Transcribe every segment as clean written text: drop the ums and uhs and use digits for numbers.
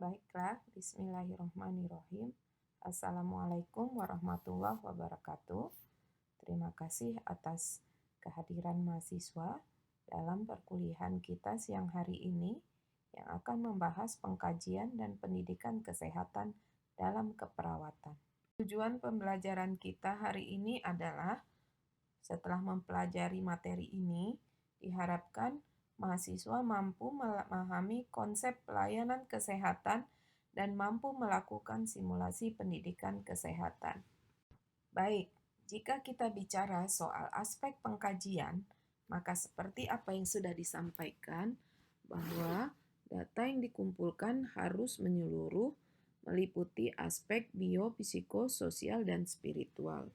Baiklah, bismillahirrahmanirrahim. Assalamualaikum warahmatullahi wabarakatuh. Terima kasih atas kehadiran mahasiswa dalam perkuliahan kita siang hari ini yang akan membahas pengkajian dan pendidikan kesehatan dalam keperawatan. Tujuan pembelajaran kita hari ini adalah setelah mempelajari materi ini, diharapkan mahasiswa mampu memahami konsep pelayanan kesehatan dan mampu melakukan simulasi pendidikan kesehatan. Baik, jika kita bicara soal aspek pengkajian, maka seperti apa yang sudah disampaikan, bahwa data yang dikumpulkan harus menyeluruh, meliputi aspek biopsikososial dan spiritual.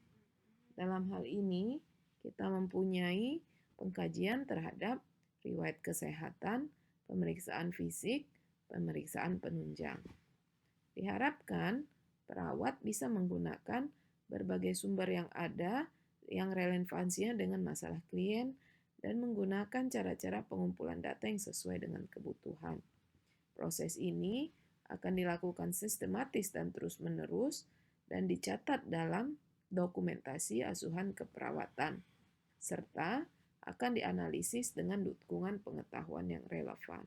Dalam hal ini, kita mempunyai pengkajian terhadap riwayat kesehatan, pemeriksaan fisik, pemeriksaan penunjang. Diharapkan perawat bisa menggunakan berbagai sumber yang ada yang relevansinya dengan masalah klien dan menggunakan cara-cara pengumpulan data yang sesuai dengan kebutuhan. Proses ini akan dilakukan sistematis dan terus-menerus dan dicatat dalam dokumentasi asuhan keperawatan, serta akan dianalisis dengan dukungan pengetahuan yang relevan.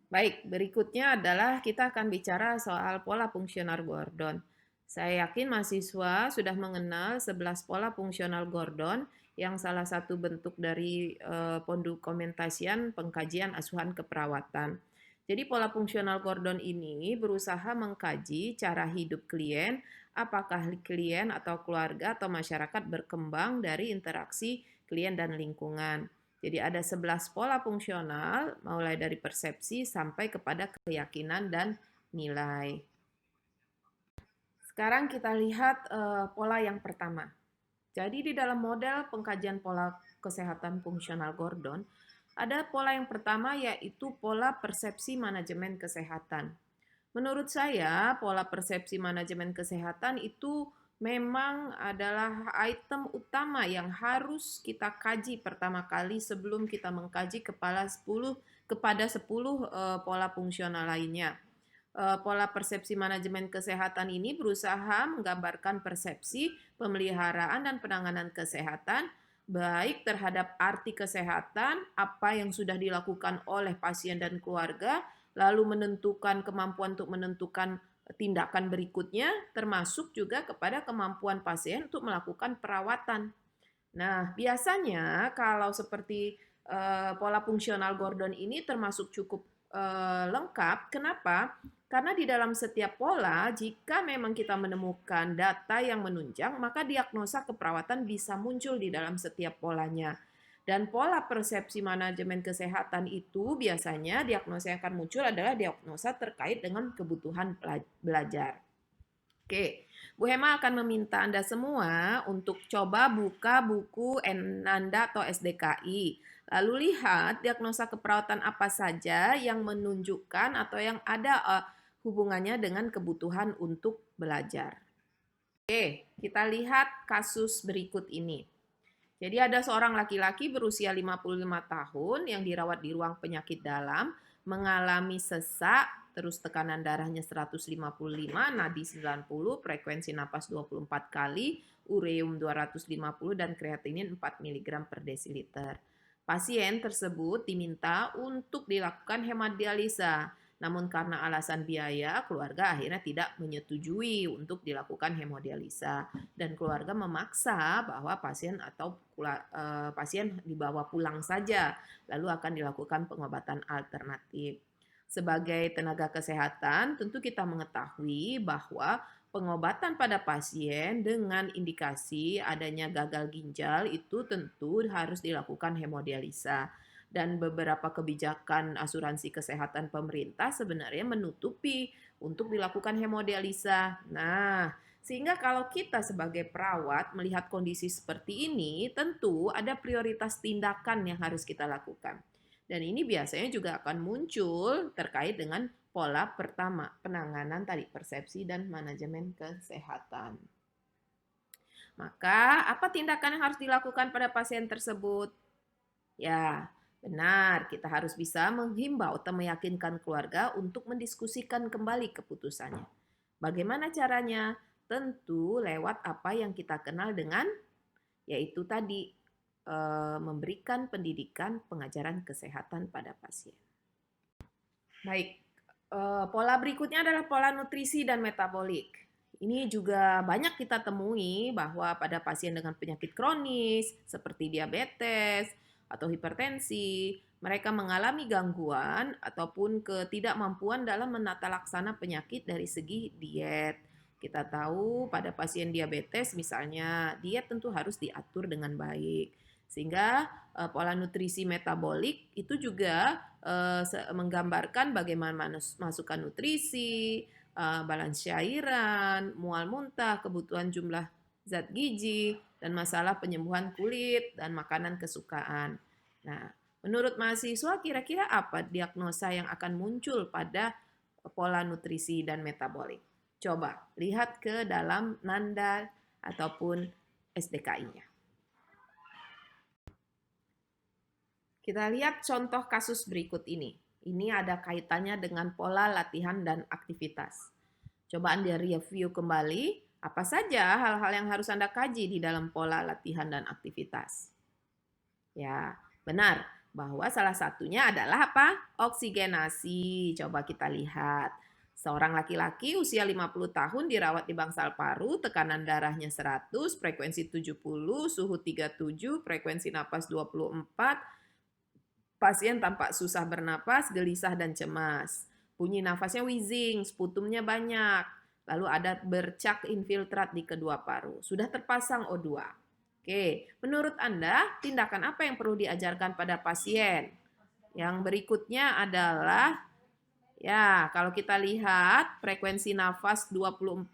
Baik, berikutnya adalah kita akan bicara soal pola fungsional Gordon. Saya yakin mahasiswa sudah mengenal 11 pola fungsional Gordon yang salah satu bentuk dari pendokumentasian pengkajian asuhan keperawatan. Jadi pola fungsional Gordon ini berusaha mengkaji cara hidup klien, apakah klien atau keluarga atau masyarakat berkembang dari interaksi klien dan lingkungan. Jadi ada 11 pola fungsional, mulai dari persepsi sampai kepada keyakinan dan nilai. Sekarang kita lihat pola yang pertama. Jadi di dalam model pengkajian pola kesehatan fungsional Gordon, ada pola yang pertama yaitu pola persepsi manajemen kesehatan. Menurut saya, pola persepsi manajemen kesehatan itu memang adalah item utama yang harus kita kaji pertama kali sebelum kita mengkaji kepada 10 pola fungsional lainnya. Pola persepsi manajemen kesehatan ini berusaha menggambarkan persepsi, pemeliharaan, dan penanganan kesehatan, baik terhadap arti kesehatan, apa yang sudah dilakukan oleh pasien dan keluarga, lalu menentukan kemampuan untuk menentukan tindakan berikutnya, termasuk juga kepada kemampuan pasien untuk melakukan perawatan. Nah, biasanya kalau seperti pola fungsional Gordon ini termasuk cukup lengkap. Kenapa? Karena di dalam setiap pola, jika memang kita menemukan data yang menunjang, maka diagnosa keperawatan bisa muncul di dalam setiap polanya. Dan pola persepsi manajemen kesehatan itu biasanya diagnosa yang akan muncul adalah diagnosa terkait dengan kebutuhan belajar. Oke, Bu Hema akan meminta Anda semua untuk coba buka buku Nanda atau SDKI. Lalu lihat diagnosa keperawatan apa saja yang menunjukkan atau yang ada hubungannya dengan kebutuhan untuk belajar. Oke, kita lihat kasus berikut ini. Jadi ada seorang laki-laki berusia 55 tahun yang dirawat di ruang penyakit dalam, mengalami sesak, terus tekanan darahnya 155, nadi 90, frekuensi napas 24 kali, ureum 250 dan kreatinin 4 mg per desiliter. Pasien tersebut diminta untuk dilakukan hemodialisa. Namun karena alasan biaya, keluarga akhirnya tidak menyetujui untuk dilakukan hemodialisa dan keluarga memaksa bahwa pasien pasien dibawa pulang saja, lalu akan dilakukan pengobatan alternatif. Sebagai tenaga kesehatan, tentu kita mengetahui bahwa pengobatan pada pasien dengan indikasi adanya gagal ginjal itu tentu harus dilakukan hemodialisa. Dan beberapa kebijakan asuransi kesehatan pemerintah sebenarnya menutupi untuk dilakukan hemodialisa. Nah, sehingga kalau kita sebagai perawat melihat kondisi seperti ini, tentu ada prioritas tindakan yang harus kita lakukan. Dan ini biasanya juga akan muncul terkait dengan pola pertama, penanganan tadi persepsi dan manajemen kesehatan. Maka, apa tindakan yang harus dilakukan pada pasien tersebut? Ya, Benar, kita harus bisa menghimbau atau meyakinkan keluarga untuk mendiskusikan kembali keputusannya. Bagaimana caranya? Tentu lewat apa yang kita kenal dengan yaitu tadi memberikan pendidikan pengajaran kesehatan pada pasien. Baik, pola berikutnya adalah pola nutrisi dan metabolik. Ini juga banyak kita temui bahwa pada pasien dengan penyakit kronis seperti diabetes atau hipertensi, mereka mengalami gangguan ataupun ketidakmampuan dalam menata laksana penyakit dari segi diet. Kita tahu pada pasien diabetes misalnya, diet tentu harus diatur dengan baik. Sehingga pola nutrisi metabolik itu juga menggambarkan bagaimana masukan nutrisi, balance cairan, mual muntah, kebutuhan jumlah zat gizi, dan masalah penyembuhan kulit dan makanan kesukaan. Nah, menurut mahasiswa kira-kira apa diagnosa yang akan muncul pada pola nutrisi dan metabolik? Coba lihat ke dalam Nanda ataupun SDKI-nya. Kita lihat contoh kasus berikut ini. Ini ada kaitannya dengan pola latihan dan aktivitas. Coba Anda review kembali, apa saja hal-hal yang harus Anda kaji di dalam pola latihan dan aktivitas. Ya, benar bahwa salah satunya adalah apa? Oksigenasi. Coba kita lihat. Seorang laki-laki usia 50 tahun dirawat di bangsal paru, tekanan darahnya 100, frekuensi 70, suhu 37, frekuensi napas 24, pasien tampak susah bernapas, gelisah dan cemas. Bunyi nafasnya wheezing, sputumnya banyak. Lalu ada bercak infiltrat di kedua paru. Sudah terpasang O2. Oke, menurut Anda tindakan apa yang perlu diajarkan pada pasien? Yang berikutnya adalah ya, kalau kita lihat frekuensi nafas 24,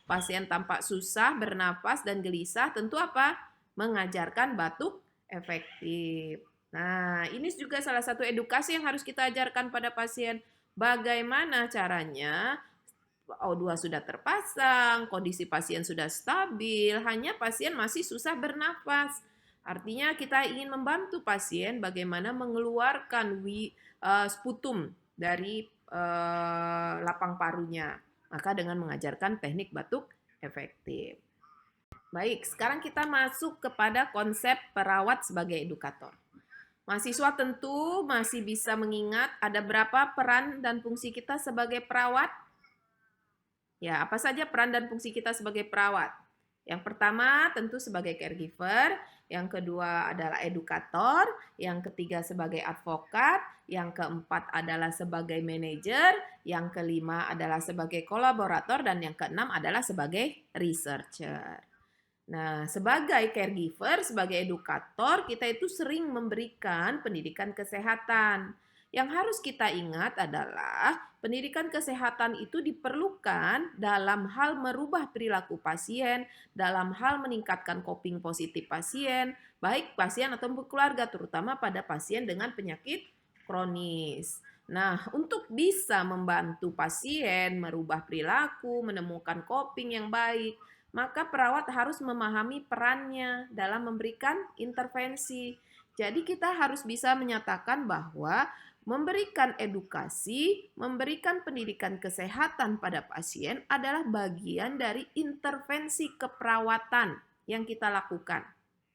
pasien tampak susah bernapas dan gelisah, tentu apa? Mengajarkan batuk efektif. Nah, ini juga salah satu edukasi yang harus kita ajarkan pada pasien. Bagaimana caranya O2 sudah terpasang, kondisi pasien sudah stabil, hanya pasien masih susah bernafas. Artinya kita ingin membantu pasien bagaimana mengeluarkan sputum dari lapang parunya. Maka dengan mengajarkan teknik batuk efektif. Baik, sekarang kita masuk kepada konsep perawat sebagai edukator. Mahasiswa tentu masih bisa mengingat ada berapa peran dan fungsi kita sebagai perawat. Ya, apa saja peran dan fungsi kita sebagai perawat? Yang pertama tentu sebagai caregiver, yang kedua adalah edukator, yang ketiga sebagai advokat, yang keempat adalah sebagai manajer, yang kelima adalah sebagai kolaborator, dan yang keenam adalah sebagai researcher. Nah, sebagai caregiver, sebagai edukator, kita itu sering memberikan pendidikan kesehatan. Yang harus kita ingat adalah pendidikan kesehatan itu diperlukan dalam hal merubah perilaku pasien, dalam hal meningkatkan coping positif pasien, baik pasien atau keluarga, terutama pada pasien dengan penyakit kronis. Nah, untuk bisa membantu pasien merubah perilaku, menemukan coping yang baik, maka perawat harus memahami perannya dalam memberikan intervensi. Jadi kita harus bisa menyatakan bahwa memberikan edukasi, memberikan pendidikan kesehatan pada pasien adalah bagian dari intervensi keperawatan yang kita lakukan.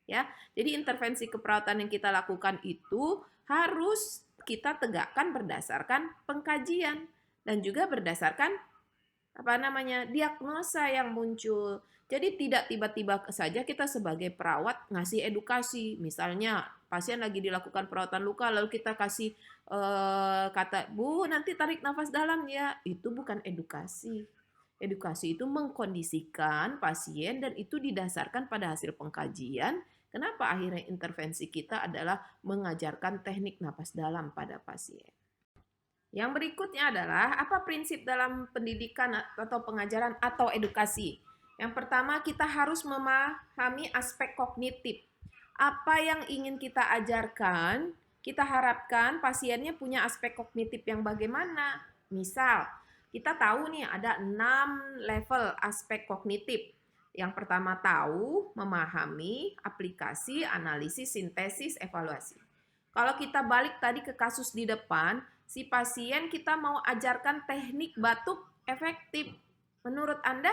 Ya, jadi intervensi keperawatan yang kita lakukan itu harus kita tegakkan berdasarkan pengkajian dan juga berdasarkan diagnosa yang muncul. Jadi tidak tiba-tiba saja kita sebagai perawat ngasih edukasi. Misalnya pasien lagi dilakukan perawatan luka lalu kita kasih kata, "Bu, nanti tarik nafas dalam ya." Itu bukan edukasi. Edukasi itu mengkondisikan pasien dan itu didasarkan pada hasil pengkajian. Kenapa akhirnya intervensi kita adalah mengajarkan teknik nafas dalam pada pasien. Yang berikutnya adalah apa prinsip dalam pendidikan atau pengajaran atau edukasi. Yang pertama, kita harus memahami aspek kognitif. Apa yang ingin kita ajarkan, kita harapkan pasiennya punya aspek kognitif yang bagaimana. Misal, kita tahu nih ada 6 level aspek kognitif. Yang pertama tahu, memahami, aplikasi, analisis, sintesis, evaluasi. Kalau kita balik tadi ke kasus di depan, si pasien kita mau ajarkan teknik batuk efektif. Menurut Anda,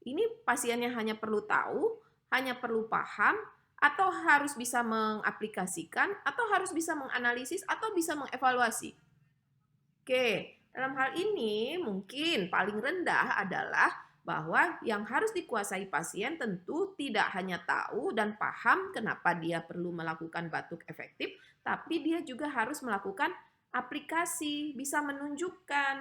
ini pasiennya hanya perlu tahu, hanya perlu paham, atau harus bisa mengaplikasikan, atau harus bisa menganalisis, atau bisa mengevaluasi? Oke, dalam hal ini mungkin paling rendah adalah bahwa yang harus dikuasai pasien tentu tidak hanya tahu dan paham kenapa dia perlu melakukan batuk efektif, tapi dia juga harus melakukan aplikasi, bisa menunjukkan.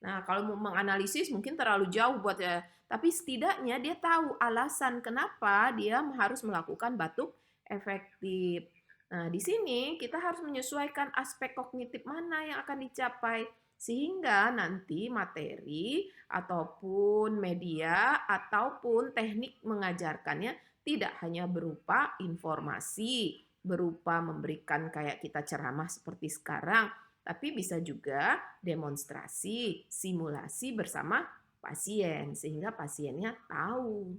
Nah, kalau mau menganalisis mungkin terlalu jauh buat ya, tapi setidaknya dia tahu alasan kenapa dia harus melakukan batuk efektif. Nah, di sini kita harus menyesuaikan aspek kognitif mana yang akan dicapai sehingga nanti materi ataupun media ataupun teknik mengajarkannya tidak hanya berupa informasi, berupa memberikan kayak kita ceramah seperti sekarang, tapi bisa juga demonstrasi, simulasi bersama pasien sehingga pasiennya tahu.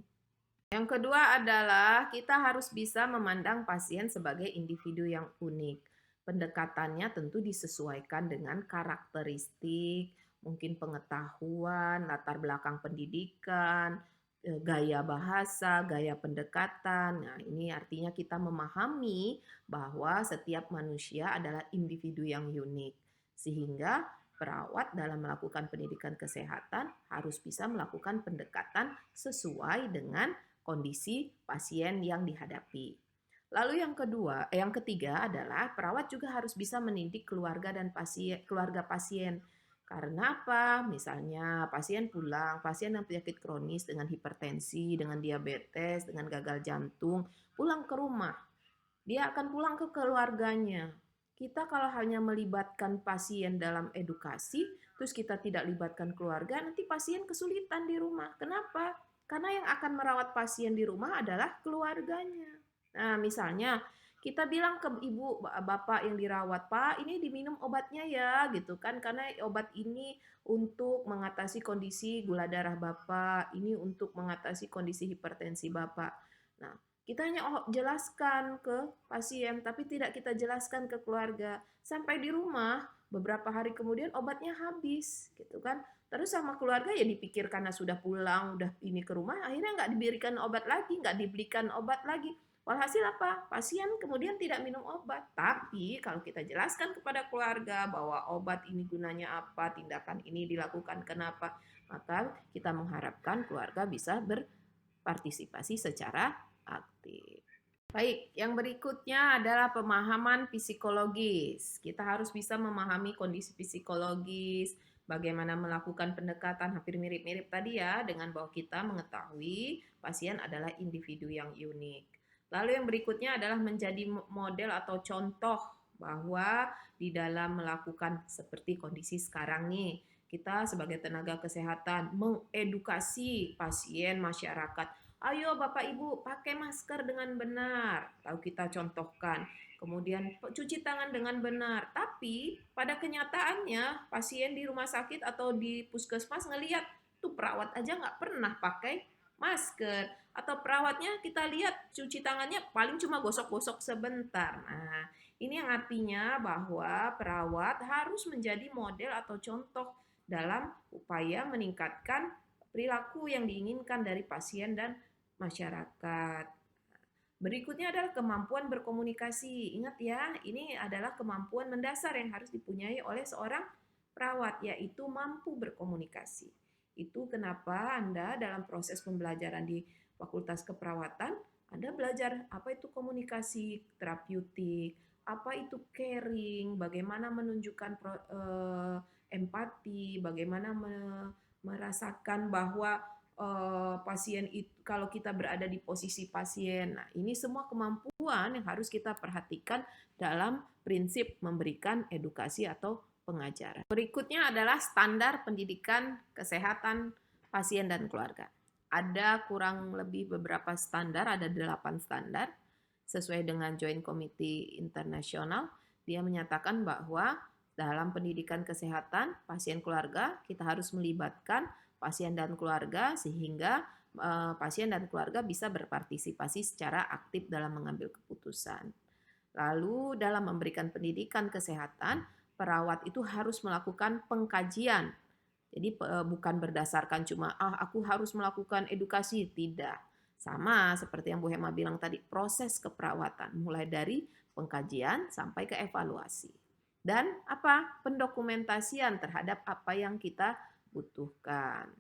Yang kedua adalah kita harus bisa memandang pasien sebagai individu yang unik. Pendekatannya tentu disesuaikan dengan karakteristik, mungkin pengetahuan, latar belakang pendidikan, gaya bahasa, gaya pendekatan. Nah, ini artinya kita memahami bahwa setiap manusia adalah individu yang unik. Sehingga perawat dalam melakukan pendidikan kesehatan harus bisa melakukan pendekatan sesuai dengan kondisi pasien yang dihadapi. Lalu yang ketiga adalah perawat juga harus bisa mendidik keluarga dan keluarga pasien. Karena apa? Misalnya pasien pulang, pasien yang penyakit kronis dengan hipertensi, dengan diabetes, dengan gagal jantung, pulang ke rumah. Dia akan pulang ke keluarganya. Kita kalau hanya melibatkan pasien dalam edukasi, terus kita tidak libatkan keluarga, nanti pasien kesulitan di rumah. Kenapa? Karena yang akan merawat pasien di rumah adalah keluarganya. Nah, misalnya kita bilang ke ibu bapak yang dirawat, Pak, ini diminum obatnya ya, gitu kan? Karena obat ini untuk mengatasi kondisi gula darah bapak, ini untuk mengatasi kondisi hipertensi bapak. Nah, kita hanya jelaskan ke pasien, tapi tidak kita jelaskan ke keluarga. Sampai di rumah, beberapa hari kemudian obatnya habis, gitu kan? Terus sama keluarga ya dipikir karena sudah pulang, udah ini ke rumah, akhirnya nggak diberikan obat lagi, nggak dibelikan obat lagi. Walhasil apa? Pasien kemudian tidak minum obat. Tapi kalau kita jelaskan kepada keluarga bahwa obat ini gunanya apa, tindakan ini dilakukan kenapa, maka kita mengharapkan keluarga bisa berpartisipasi secara aktif. Baik, yang berikutnya adalah pemahaman psikologis. Kita harus bisa memahami kondisi psikologis, bagaimana melakukan pendekatan hampir mirip-mirip tadi ya, dengan bahwa kita mengetahui pasien adalah individu yang unik. Lalu yang berikutnya adalah menjadi model atau contoh bahwa di dalam melakukan seperti kondisi sekarang nih, kita sebagai tenaga kesehatan mengedukasi pasien, masyarakat. Ayo Bapak Ibu pakai masker dengan benar. Lalu kita contohkan. Kemudian cuci tangan dengan benar. Tapi pada kenyataannya pasien di rumah sakit atau di puskesmas ngelihat tuh perawat aja nggak pernah pakai masker. Atau perawatnya kita lihat cuci tangannya paling cuma gosok-gosok sebentar. Nah, ini yang artinya bahwa perawat harus menjadi model atau contoh dalam upaya meningkatkan perilaku yang diinginkan dari pasien dan masyarakat. Berikutnya adalah kemampuan berkomunikasi. Ingat ya, ini adalah kemampuan mendasar yang harus dipunyai oleh seorang perawat, yaitu mampu berkomunikasi. Itu kenapa Anda dalam proses pembelajaran di Fakultas Keperawatan, Anda belajar apa itu komunikasi terapeutik, apa itu caring, bagaimana menunjukkan empati, bagaimana merasakan bahwa pasien itu kalau kita berada di posisi pasien. Nah, ini semua kemampuan yang harus kita perhatikan dalam prinsip memberikan edukasi atau pengajaran. Berikutnya adalah standar pendidikan kesehatan pasien dan keluarga. Ada kurang lebih beberapa standar, ada 8 standar sesuai dengan Joint Committee Internasional. Dia menyatakan bahwa dalam pendidikan kesehatan pasien keluarga kita harus melibatkan pasien dan keluarga sehingga pasien dan keluarga bisa berpartisipasi secara aktif dalam mengambil keputusan. Lalu dalam memberikan pendidikan kesehatan, perawat itu harus melakukan pengkajian. Jadi bukan berdasarkan cuma aku harus melakukan edukasi, tidak. Sama seperti yang Bu Hema bilang tadi, proses keperawatan mulai dari pengkajian sampai ke evaluasi. Dan apa? Pendokumentasian terhadap apa yang kita butuhkan.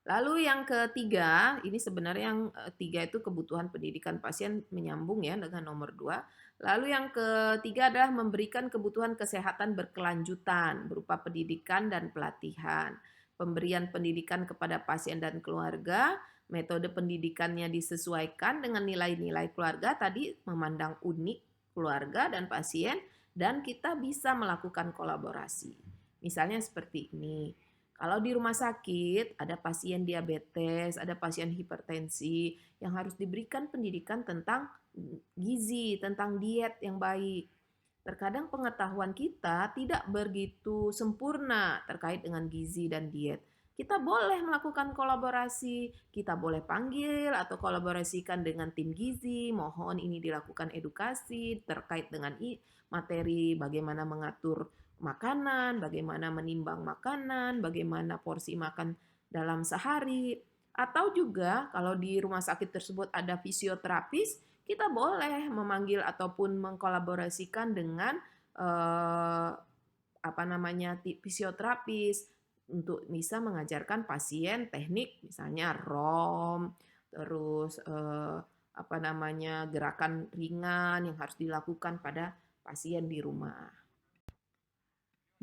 Lalu yang ketiga, ini sebenarnya yang tiga itu kebutuhan pendidikan pasien menyambung ya dengan nomor dua. Lalu yang ketiga adalah memberikan kebutuhan kesehatan berkelanjutan berupa pendidikan dan pelatihan. Pemberian pendidikan kepada pasien dan keluarga, metode pendidikannya disesuaikan dengan nilai-nilai keluarga tadi memandang unik keluarga dan pasien dan kita bisa melakukan kolaborasi. Misalnya seperti ini. Kalau di rumah sakit ada pasien diabetes, ada pasien hipertensi yang harus diberikan pendidikan tentang gizi, tentang diet yang baik. Terkadang pengetahuan kita tidak begitu sempurna terkait dengan gizi dan diet. Kita boleh melakukan kolaborasi, kita boleh panggil atau kolaborasikan dengan tim gizi, mohon ini dilakukan edukasi terkait dengan materi bagaimana mengatur makanan, bagaimana menimbang makanan, bagaimana porsi makan dalam sehari. Atau juga kalau di rumah sakit tersebut ada fisioterapis, kita boleh memanggil ataupun mengkolaborasikan dengan fisioterapis untuk bisa mengajarkan pasien teknik misalnya ROM, terus gerakan ringan yang harus dilakukan pada pasien di rumah.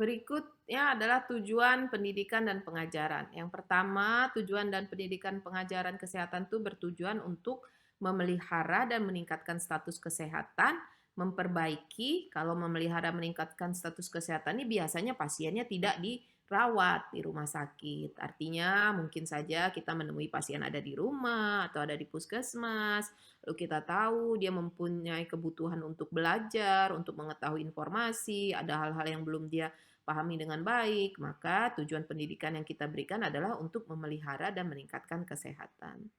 Berikutnya adalah tujuan pendidikan dan pengajaran. Yang pertama, tujuan dan pendidikan pengajaran kesehatan itu bertujuan untuk memelihara dan meningkatkan status kesehatan, memperbaiki. Kalau memelihara meningkatkan status kesehatan ini biasanya pasiennya tidak dirawat di rumah sakit. Artinya mungkin saja kita menemui pasien ada di rumah atau ada di puskesmas, lalu kita tahu dia mempunyai kebutuhan untuk belajar, untuk mengetahui informasi, ada hal-hal yang belum dia pahami dengan baik, maka tujuan pendidikan yang kita berikan adalah untuk memelihara dan meningkatkan kesehatan.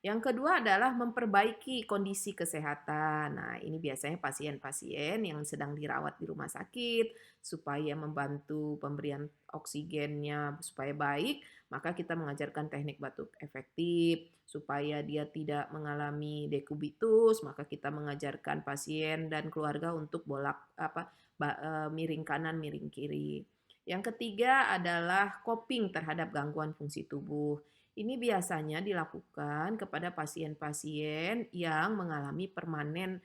Yang kedua adalah memperbaiki kondisi kesehatan. Nah, ini biasanya pasien-pasien yang sedang dirawat di rumah sakit supaya membantu pemberian oksigennya supaya baik, maka kita mengajarkan teknik batuk efektif supaya dia tidak mengalami dekubitus, maka kita mengajarkan pasien dan keluarga untuk miring kanan, miring kiri. Yang ketiga adalah coping terhadap gangguan fungsi tubuh. Ini biasanya dilakukan kepada pasien-pasien yang mengalami permanen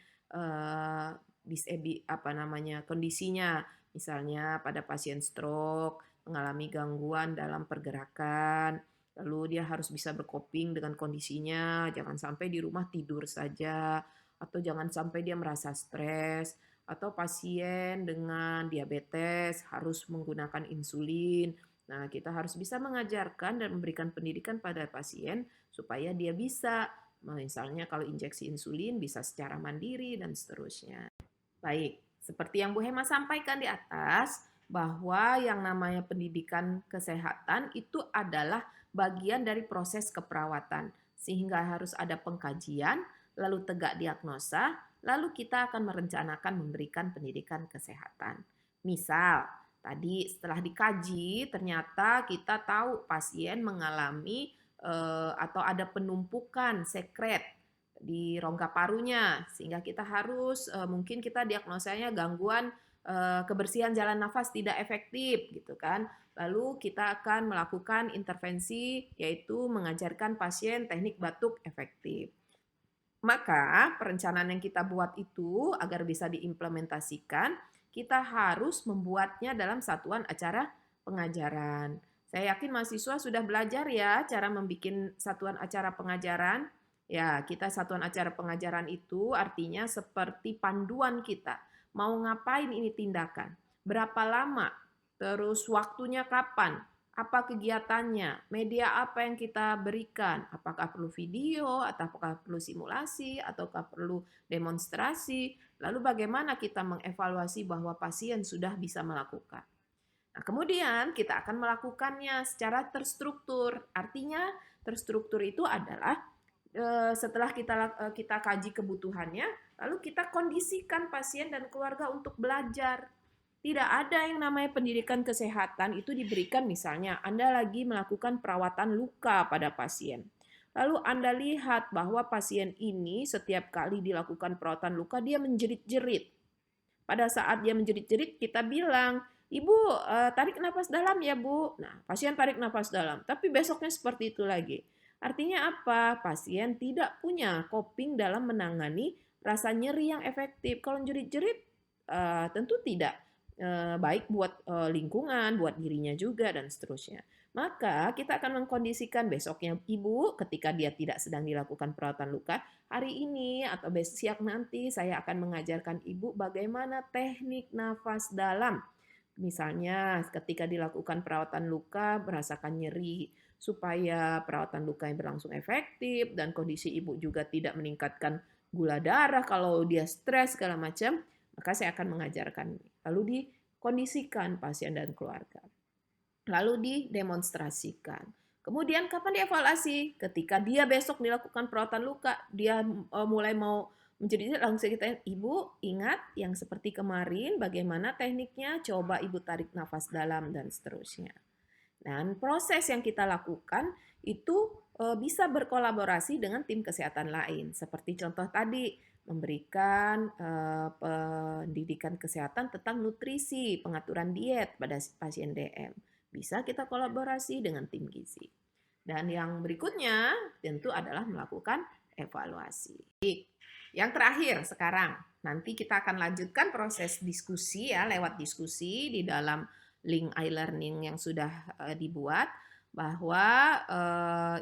kondisinya. Misalnya pada pasien stroke, mengalami gangguan dalam pergerakan, lalu dia harus bisa bercoping dengan kondisinya, jangan sampai di rumah tidur saja, atau jangan sampai dia merasa stres, atau pasien dengan diabetes harus menggunakan insulin. Nah, kita harus bisa mengajarkan dan memberikan pendidikan pada pasien supaya dia bisa, misalnya kalau injeksi insulin bisa secara mandiri dan seterusnya. Baik, seperti yang Bu Hema sampaikan di atas, bahwa yang namanya pendidikan kesehatan itu adalah bagian dari proses keperawatan, sehingga harus ada pengkajian, lalu tegak diagnosa, lalu kita akan merencanakan memberikan pendidikan kesehatan. Misal, tadi setelah dikaji, ternyata kita tahu pasien mengalami atau ada penumpukan sekret di rongga parunya, sehingga kita harus mungkin kita diagnosanya gangguan kebersihan jalan nafas tidak efektif gitu kan. Lalu kita akan melakukan intervensi yaitu mengajarkan pasien teknik batuk efektif. Maka perencanaan yang kita buat itu agar bisa diimplementasikan, kita harus membuatnya dalam satuan acara pengajaran. Saya yakin mahasiswa sudah belajar ya cara membuat satuan acara pengajaran. Ya, kita satuan acara pengajaran itu artinya seperti panduan kita. Mau ngapain ini tindakan? Berapa lama? Terus waktunya kapan? Apa kegiatannya, media apa yang kita berikan, apakah perlu video, atau apakah perlu simulasi, ataukah perlu demonstrasi, lalu bagaimana kita mengevaluasi bahwa pasien sudah bisa melakukan. Nah, kemudian kita akan melakukannya secara terstruktur, artinya terstruktur itu adalah setelah kita kaji kebutuhannya, lalu kita kondisikan pasien dan keluarga untuk belajar. Tidak ada yang namanya pendidikan kesehatan itu diberikan misalnya Anda lagi melakukan perawatan luka pada pasien. Lalu Anda lihat bahwa pasien ini setiap kali dilakukan perawatan luka dia menjerit-jerit. Pada saat dia menjerit-jerit, kita bilang, "Ibu, tarik nafas dalam ya, Bu." Nah, pasien tarik nafas dalam, tapi besoknya seperti itu lagi. Artinya apa? Pasien tidak punya coping dalam menangani rasa nyeri yang efektif. Kalau jerit-jerit, tentu tidak baik buat lingkungan, buat dirinya juga, dan seterusnya. Maka kita akan mengkondisikan besoknya ibu ketika dia tidak sedang dilakukan perawatan luka, hari ini atau besok siang nanti saya akan mengajarkan ibu bagaimana teknik nafas dalam. Misalnya ketika dilakukan perawatan luka merasakan nyeri, supaya perawatan luka yang berlangsung efektif dan kondisi ibu juga tidak meningkatkan gula darah kalau dia stres segala macam, maka saya akan mengajarkan. Lalu dikondisikan pasien dan keluarga. Lalu didemonstrasikan. Kemudian kapan dievaluasi? Ketika dia besok dilakukan perawatan luka, dia mulai mau menjadi langsung kita, Ibu ingat yang seperti kemarin bagaimana tekniknya, coba Ibu tarik nafas dalam dan seterusnya. Dan proses yang kita lakukan itu bisa berkolaborasi dengan tim kesehatan lain. Seperti contoh tadi, memberikan pendidikan kesehatan tentang nutrisi, pengaturan diet pada pasien DM. Bisa kita kolaborasi dengan tim gizi. Dan yang berikutnya tentu adalah melakukan evaluasi. Yang terakhir sekarang, nanti kita akan lanjutkan proses diskusi ya, lewat diskusi di dalam link e-learning yang sudah dibuat, bahwa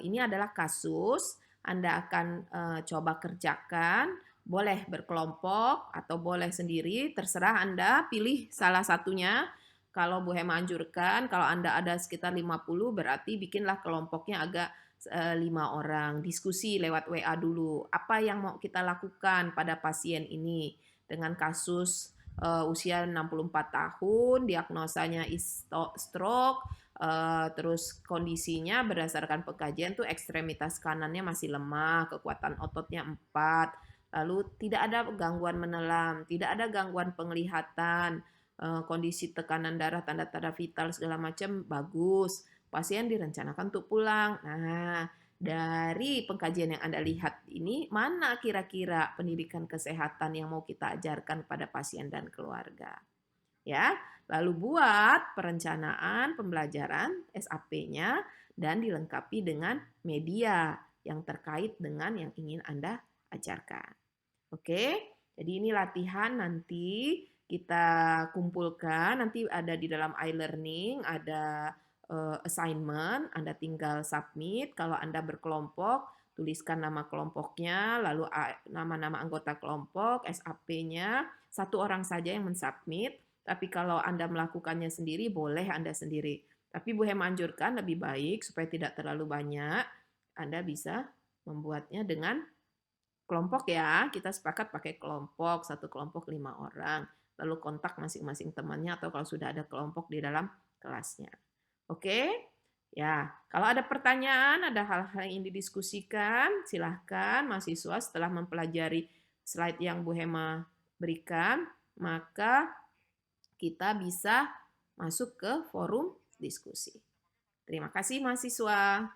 ini adalah kasus, Anda akan coba kerjakan, boleh berkelompok atau boleh sendiri, terserah Anda pilih salah satunya. Kalau Bu Hema anjurkan, kalau Anda ada sekitar 50, berarti bikinlah kelompoknya agak 5 orang. Diskusi lewat WA dulu. Apa yang mau kita lakukan pada pasien ini dengan kasus usia 64 tahun, diagnosanya stroke, terus kondisinya berdasarkan pengkajian tuh ekstremitas kanannya masih lemah, kekuatan ototnya 4, lalu tidak ada gangguan menelan, tidak ada gangguan penglihatan, kondisi tekanan darah, tanda-tanda vital segala macam bagus. Pasien direncanakan untuk pulang. Nah, dari pengkajian yang Anda lihat ini, mana kira-kira pendidikan kesehatan yang mau kita ajarkan pada pasien dan keluarga? Ya, lalu buat perencanaan pembelajaran SAP-nya dan dilengkapi dengan media yang terkait dengan yang ingin Anda ajarkan. Oke, jadi ini latihan nanti kita kumpulkan, nanti ada di dalam e-learning, ada assignment, Anda tinggal submit. Kalau Anda berkelompok, tuliskan nama kelompoknya, lalu nama-nama anggota kelompok, SAP-nya, satu orang saja yang mensubmit. Tapi kalau Anda melakukannya sendiri, boleh Anda sendiri. Tapi Bu Hema anjurkan lebih baik supaya tidak terlalu banyak, Anda bisa membuatnya dengan kelompok ya. Kita sepakat pakai kelompok, satu kelompok 5 orang. Lalu kontak masing-masing temannya atau kalau sudah ada kelompok di dalam kelasnya. Oke? Ya, kalau ada pertanyaan, ada hal-hal yang ingin didiskusikan, silahkan mahasiswa setelah mempelajari slide yang Bu Hema berikan, maka kita bisa masuk ke forum diskusi. Terima kasih mahasiswa.